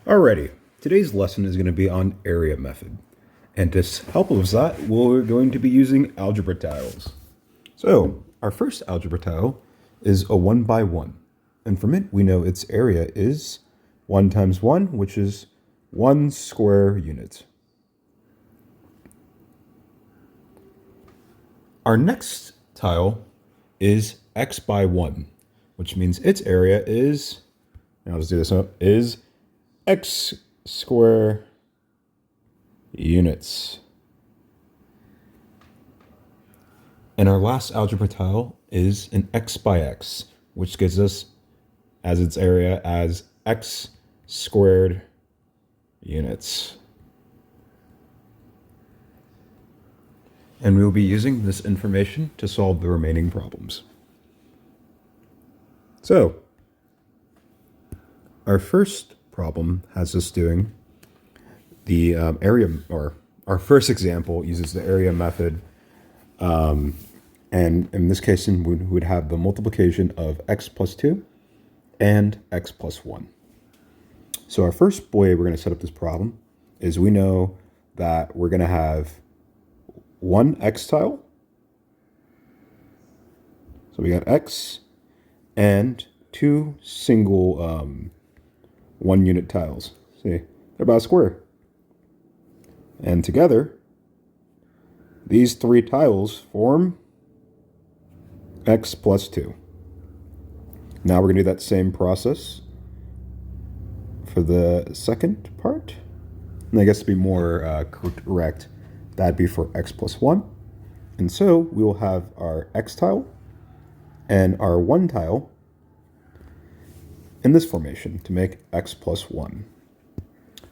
Alrighty, today's lesson is going to be on area method. And to help us with that, we're going to be using algebra tiles. So, our first algebra tile is a 1 by 1. And from it, we know its area is 1 times 1, which is 1 square unit. Our next tile is x by 1, which means its area is, now let's do this up, is x square units. And our last algebra tile is an x by x, which gives us as its area as x squared units. And we will be using this information to solve the remaining problems. So, our first problem has us doing the area, or our first example uses the area method. And in this case, we would have the multiplication of x plus 2 and x plus 1. So our first way we're going to set up this problem is we know that we're going to have one x tile. So we got x and two single 1 unit tiles. See, they're about a square. And together, these three tiles form x plus 2. Now we're going to do that same process for the second part. And I guess to be more correct, that'd be for x plus 1. And so we will have our x tile and our 1 tile in this formation to make x plus 1.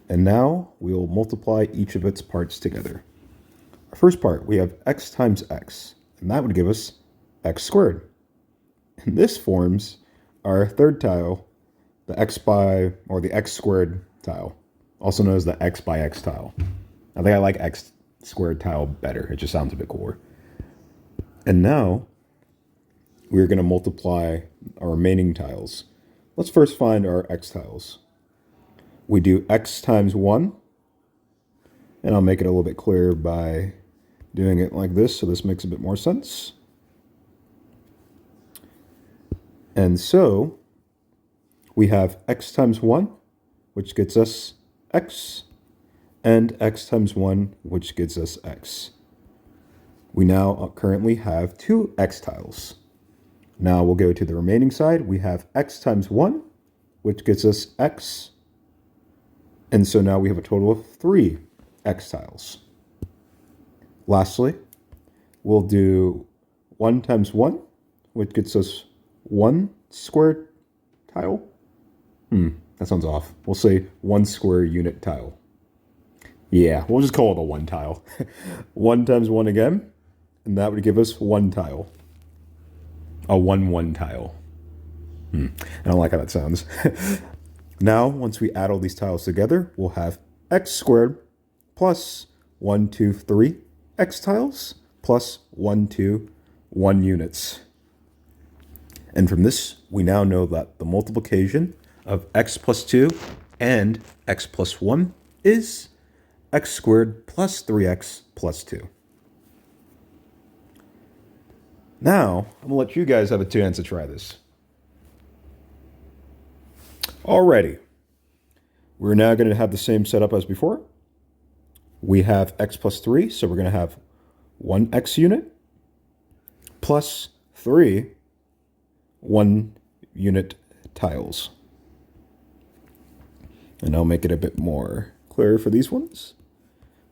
And now we will multiply each of its parts together. Our first part, we have x times x, and that would give us x squared. And this forms our third tile, the x squared tile, also known as the x by x tile. I think I like x squared tile better. It just sounds a bit cooler. And now we're going to multiply our remaining tiles. Let's first find our x tiles. We do x times 1, and I'll make it a little bit clearer by doing it like this, so this makes a bit more sense. And so we have x times 1, which gets us x, and x times 1, which gets us x. We now currently have two x tiles. Now we'll go to the remaining side. We have x times 1, which gets us x. And so now we have a total of 3 x tiles. Lastly, we'll do 1 times 1, which gets us 1 square tile. That sounds off. We'll say 1 square unit tile. Yeah, we'll just call it a 1 tile. 1 times 1 again, and that would give us 1 tile. A 1 tile. I don't like how that sounds. Now, once we add all these tiles together, we'll have x squared plus 1, 2, 3 x tiles plus 1, 2, 1 units. And from this, we now know that the multiplication of x plus 2 and x plus 1 is x squared plus 3x plus 2. Now, I'm going to let you guys have a chance to try this. Alrighty. We're now going to have the same setup as before. We have x plus 3, so we're going to have 1 x unit plus 3 1 unit tiles. And I'll make it a bit more clear for these ones.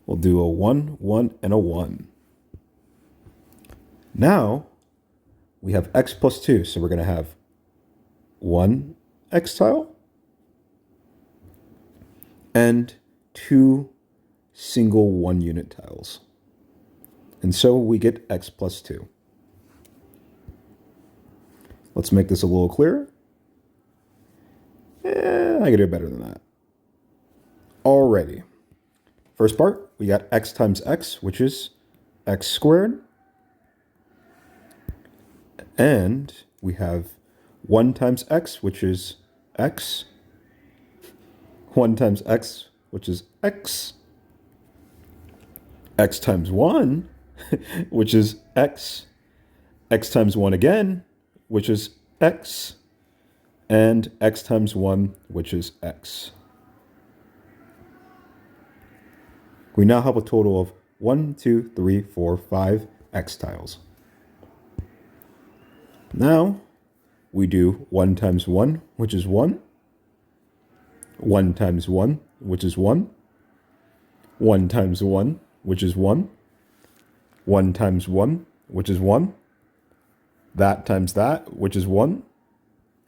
We'll do a 1, 1, and a 1. Now, we have x plus 2, so we're going to have 1 x tile and 2 single 1 unit tiles. And so we get x plus 2. Let's make this a little clearer. I can do better than that. Alrighty. First part, we got x times x, which is x squared. And we have 1 times x, which is x. 1 times x, which is x. X times 1, which is x. X times 1 again, which is x. And x times 1, which is x. We now have a total of 1, 2, 3, 4, 5 x tiles. Now we do 1 times 1, which is 1. 1 times 1, which is 1. 1 times 1, which is 1. 1 times 1, which is 1. That times that, which is 1.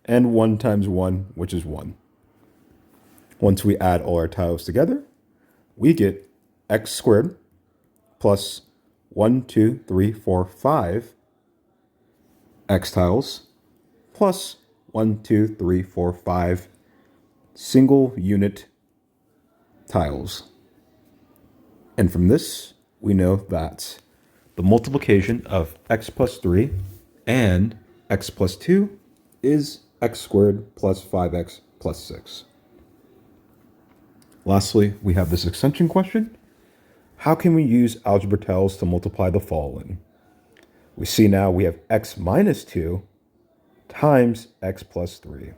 And 1 times 1, which is 1. Once we add all our tiles together, we get x squared plus 1, 2, 3, 4, 5 x tiles plus 1, 2, 3, 4, 5 single unit tiles. And from this, we know that the multiplication of x plus 3 and x plus 2 is x squared plus 5x plus 6. Lastly, we have this extension question. How can we use algebra tiles to multiply the following? We see now we have x minus 2 times x plus 3.